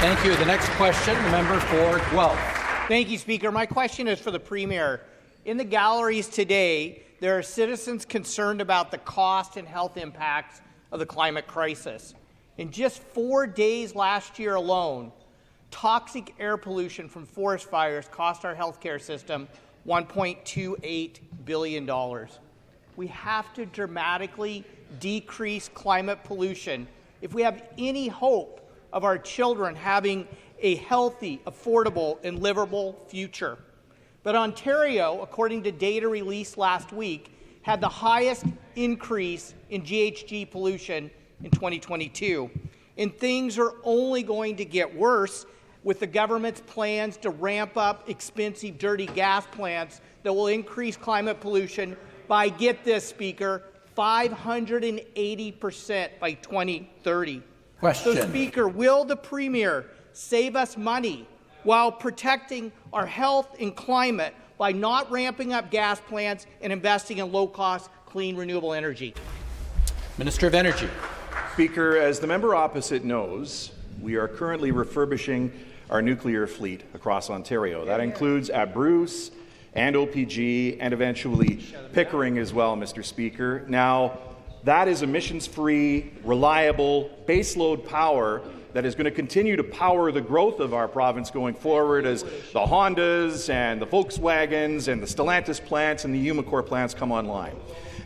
Thank you. The next question, the member for Guelph. Thank you, Speaker. My question is for the Premier. In the galleries today, there are citizens concerned about the cost and health impacts of the climate crisis. In just 4 days last year alone, toxic air pollution from forest fires cost our healthcare system $1.28 billion. We have to dramatically decrease climate pollution if we have any hope of our children having a healthy, affordable, and livable future. But Ontario, according to data released last week, had the highest increase in GHG pollution in 2022. And things are only going to get worse with the government's plans to ramp up expensive, dirty gas plants that will increase climate pollution by, get this, Speaker, 580% by 2030. Question. So, Speaker, will the Premier save us money while protecting our health and climate by not ramping up gas plants and investing in low-cost, clean, renewable energy? Minister of Energy. Speaker, as the member opposite knows, we are currently refurbishing our nuclear fleet across Ontario. That includes at Bruce and OPG and eventually Pickering as well, Mr. Speaker. Now, that is emissions-free, reliable, baseload power that is going to continue to power the growth of our province going forward as the Hondas and the Volkswagens and the Stellantis plants and the Umicore plants come online.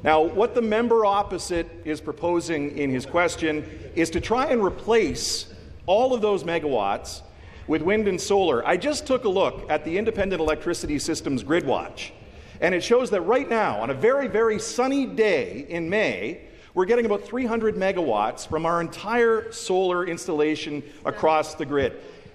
Now, what the member opposite is proposing in his question is to try and replace all of those megawatts with wind and solar. I just took a look at the Independent Electricity Systems Grid Watch, and it shows that right now, on a very, very sunny day in May, we're getting about 300 megawatts from our entire solar installation across the grid.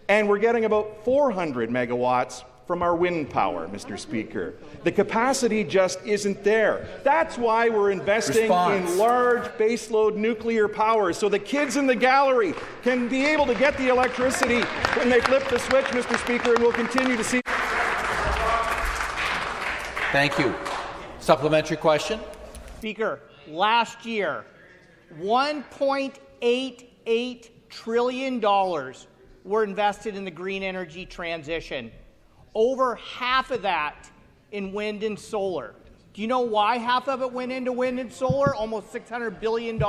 And we're getting about 400 megawatts from our wind power, Mr. Speaker. The capacity just isn't there. That's why we're investing in large baseload nuclear power, so the kids in the gallery can be able to get the electricity when they flip the switch, Mr. Speaker, and we'll continue to see. Thank you. Supplementary question. Speaker, last year, $1.88 trillion were invested in the green energy transition. Over half of that in wind and solar. Do you know why half of it went into wind and solar? Almost $600 billion?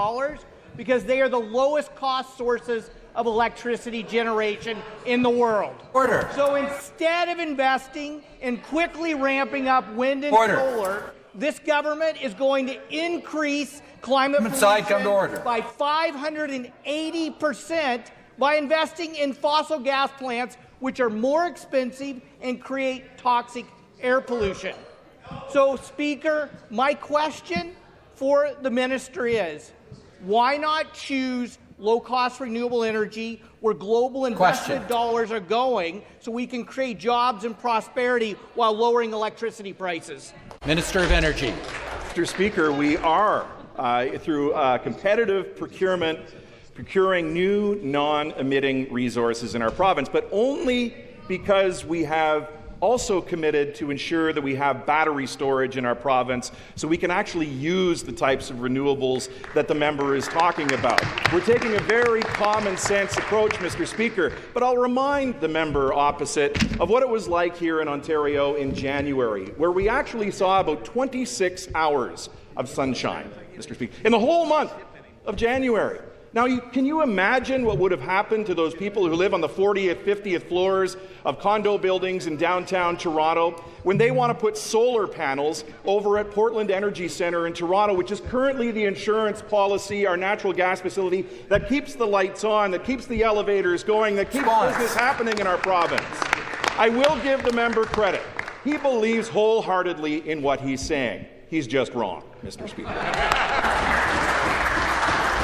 Because they are the lowest cost sources of electricity generation in the world. Order. So instead of investing in quickly ramping up wind and solar, this government is going to increase climate pollution by 580% by investing in fossil gas plants, which are more expensive and create toxic air pollution. So, Speaker, my question for the minister is, why not choose low-cost renewable energy where global investment dollars are going so we can create jobs and prosperity while lowering electricity prices? Minister of Energy. Mr. Speaker, we are, through competitive procurement, procuring new non-emitting resources in our province, but only because we have also committed to ensure that we have battery storage in our province so we can actually use the types of renewables that the member is talking about. We're taking a very common sense approach, Mr. Speaker, but I'll remind the member opposite of what it was like here in Ontario in January, where we actually saw about 26 hours of sunshine, Mr. Speaker, in the whole month of January. Now, can you imagine what would have happened to those people who live on the 40th, 50th floors of condo buildings in downtown Toronto when they want to put solar panels over at Portland Energy Centre in Toronto, which is currently the insurance policy, our natural gas facility, that keeps the lights on, that keeps the elevators going, that keeps business happening in our province? I will give the member credit. He believes wholeheartedly in what he's saying. He's just wrong, Mr. Speaker.